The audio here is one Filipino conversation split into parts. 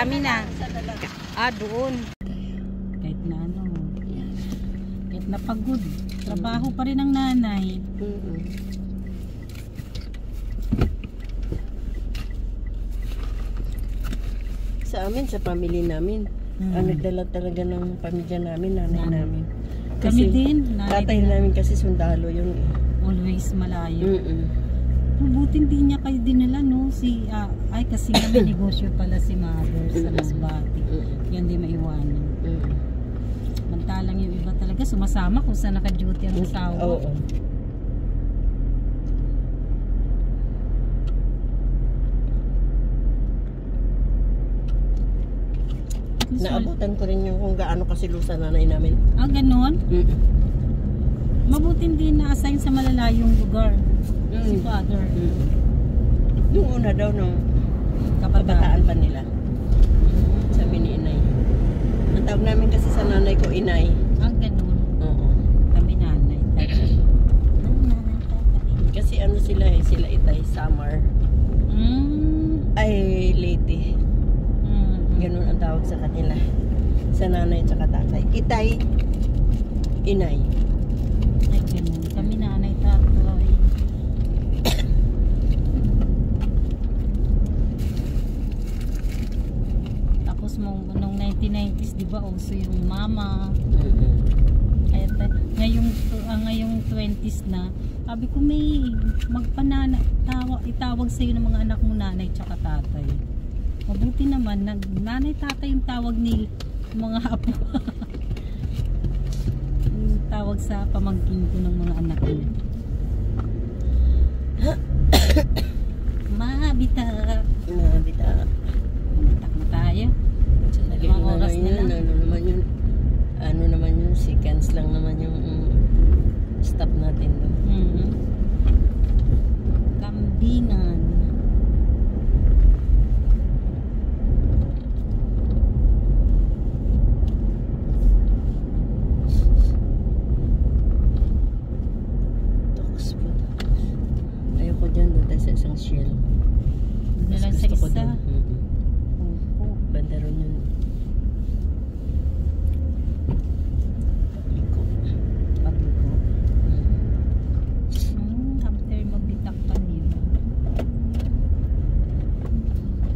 Kami na. Doon. Kahit na ano. Kahit napagod. Trabaho pa rin ang nanay. Sa amin, sa family namin. Ang nagdala talaga ng pamilya namin, nanay namin. Kasi, kami din. Tatay namin kasi sundalo yun. Always malayo. Mabuti hindi niya kayo dinala, no? Kasi nga may negosyo pala si mother sa Masbate. Yan di maiwanan. Mantalang yung iba talaga sumasama kung saan naka-duty ang asawa. Oo. Naabutan ko rin yung kung gaano kasilusan nanay namin. Ganon? Mabuti hindi na-assign sa malalayong lugar. Si father. Yung una daw nung kabataan pa nila. Sabi ni inay. Ang tawag namin kasi sa nanay ko inay. Ganon. Oo. Kami nanay. Kasi ano sila sila itay summer. Ay late. Ganun ang tawag sa kanila. Sa nanay at saka tatay. Itay, inay. Ay ganun. Kami nanay, tatay. Tapos nung 1990s, di ba, uso yung mama. Kaya ngayong 20s na, sabi ko may itawag sa'yo ng mga anak mo nanay tsaka tatay. Mabuti naman, nanay tatay yung tawag ni mga apo. Yung tawag sa pamangkin ko ng mga anak niya. Mabitak. Mabitak. Mabitak na tayo. Mga oras nila. Ano naman yun, seconds lang naman yung stop natin doon. Kambingan. Ayoko dyan doon tayo sa isang shell. Doon lang sa isa. Bandaron yun. Pagliko. After mabitak pa niyo.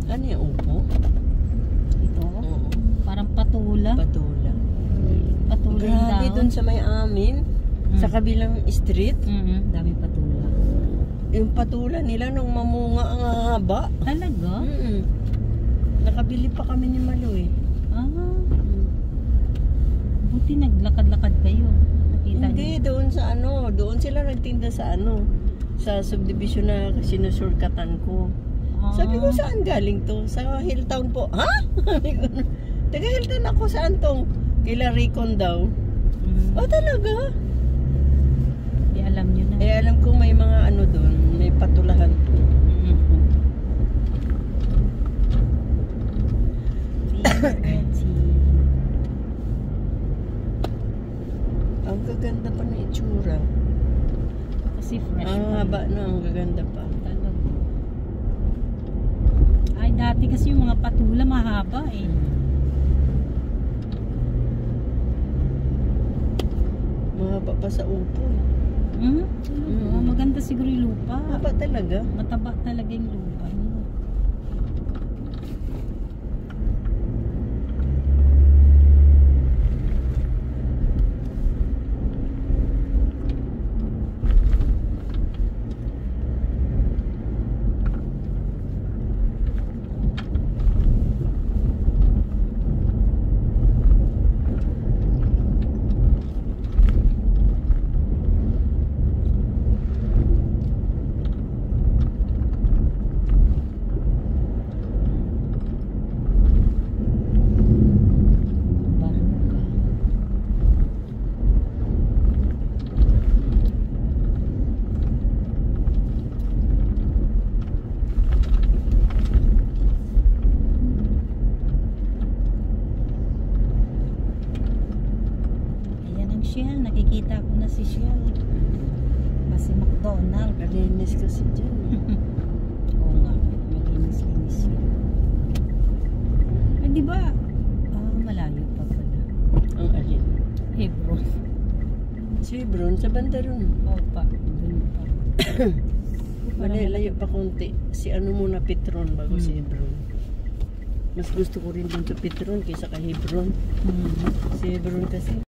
Ano yung upo? Ito? Parang patula. Patula. Patula yung grabe daon. dun sa may amin. Sa kabilang street. Dami patula. Yung patula nila nung mamunga ang haba. Talaga? Nakabili pa kami ni Malo eh. Buti naglakad-lakad kayo. Nakita Hindi, niyo? doon sa ano. Doon sila nagtinda sa ano. Sa subdivision na sinusurkatan ko. Sabi ko, saan galing to? Sa Hilltown po. Ha? Taga Hilltown ako. Saan to? Kila Ricon daw. Talaga? Alam nyo na. Alam ko may mga ano doon. May patulahan po. Ang gaganda pa na itsura. Kasi fresh. Ang haba na, ang gaganda pa. Talaga. Ay, dati kasi yung mga patula mahaba eh. Mahaba pa sa upo. Maganda siguro yung lupa. Mahaba talaga. Mataba talaga yung lupa niya. Shell, nakikita ko na si Shell. Kasi McDonald. Malinis kasi dyan. Oo nga, malinis-linis yun. di ba? Malayo pa pala. Ang alin? Hebron. Si Hebron, sa banda ron. Opa, dun pa. Layo pa konti. Si ano muna, Petron, bago si Hebron. Mas gusto ko rin dun sa Petron kaysa kay Hebron. Si Hebron kasi.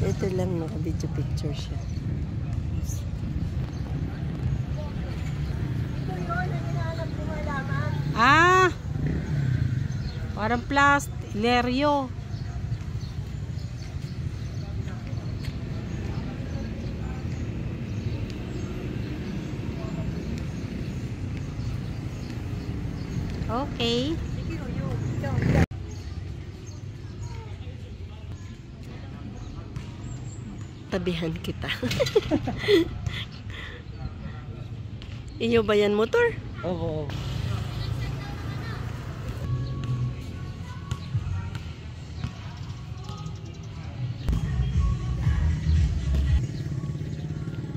Ito lang, naka-video picture siya. Parang Lerio. Okay. Tabihan kita. Iyo ba yan motor? Oo.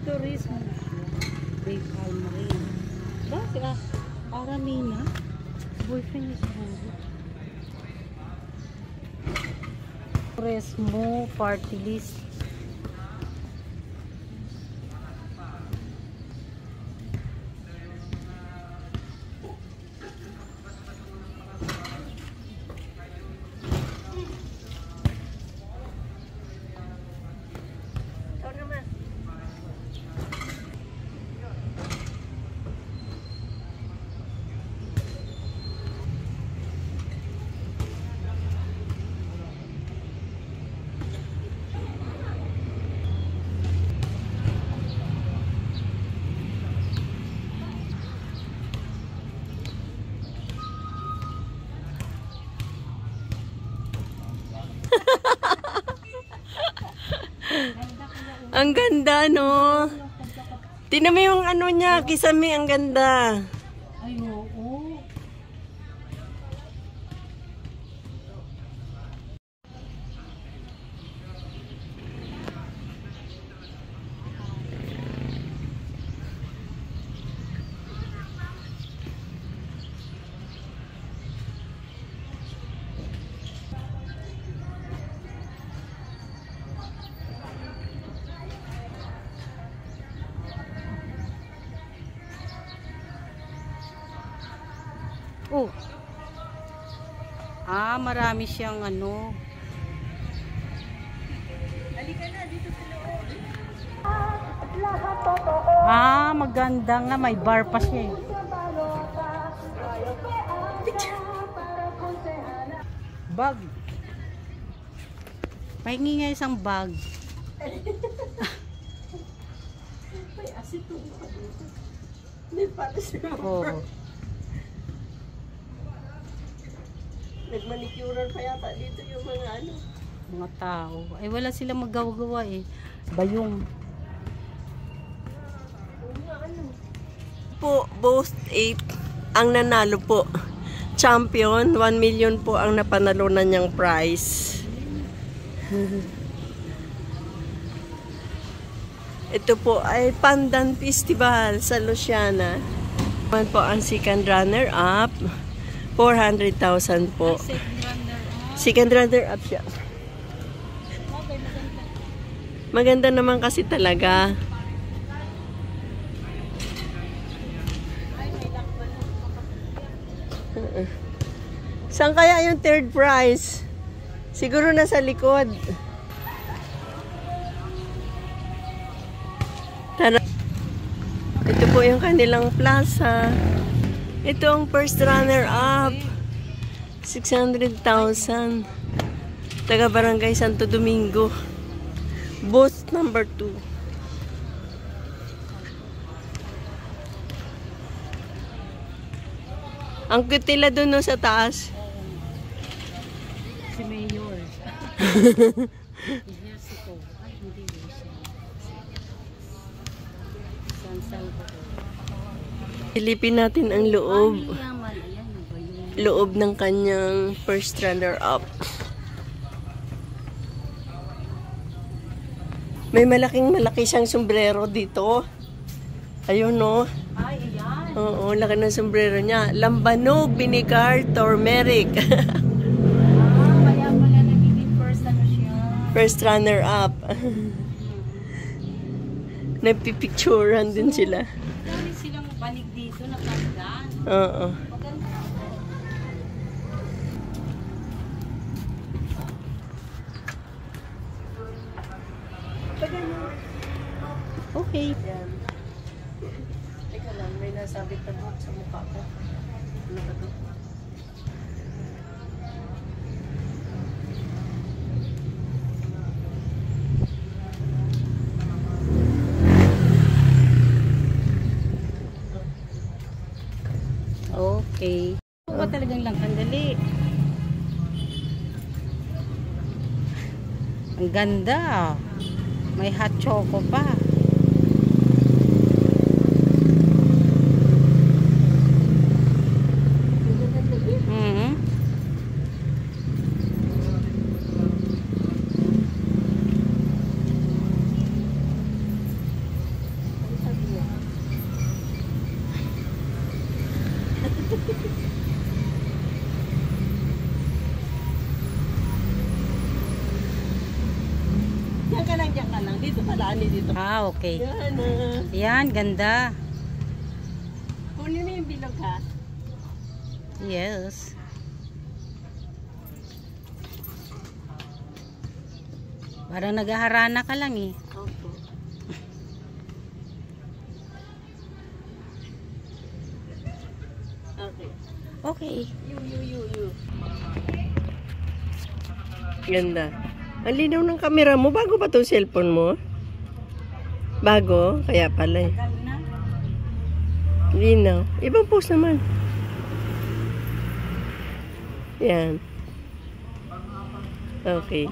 Tourism. Bay Palmarin. Bakit Aramina? Boyfriend niya siguro. Turismo party list. Ang ganda, no? Tingnan mo yung ano niya, kisame, ang ganda. Ay, oo. Oh. Marami siyang ano. Halika na, dito sa loob. Maganda nga. May bar pa siya eh. Bag. Pahingi nga isang bag. May asito pa dito. Hindi pala siya. Oo. Nagmanicurean pa yata dito yung mga ano. Mga tao. Ay wala silang magawa-gawa eh. Bayong. Po, both 8 ang nanalo po. Champion, 1 million po ang napanalunan niyang prize. Ito po ay Pandan Festival sa Luciana. Naman po ang second runner-up. 400,000 po. Second runner-up siya. Maganda naman kasi talaga. Saan kaya yung third prize? Siguro nasa likod. po yung kanilang plaza. Ito ang first runner-up. 600,000. Taga Barangay Santo Domingo. Booth number 2. Ang cute nila dun no, sa taas. Si Mayor. Yes, ito. Ay, hindi yun siya. San Salvador. Silipin natin ang loob. Yaman, ayan, ba yun? Loob ng kanyang first runner-up. May malaki siyang sombrero dito. Ayun no. Ay, ayan. Oo, laki ng sombrero niya. Lambanog, vinegar, turmeric. Kaya pala nagiging first ano siya. First runner-up. Nagpipicturean din sila. Dami silang banig dito na kandan. Oo. Maganda. Okay. Yan. Teka lang, may nasabit na buhok sa mukha ko. Ano ba ito? Okay. Ano ba talagang lang kandali? Ang ganda. May hot choco pa. Diyan ka lang. Dito pala, dito. Ah, okay. Yan. Yan, ganda. Kunin mo yung bilog ha. Yes. Parang naghaharana ka lang eh. Opo. Okay. Okay. You. Ganda. Ang linaw ng camera mo. Bago ba itong cellphone mo? Bago? Kaya pala eh. Linaw. Ibang post naman. Yan. Okay.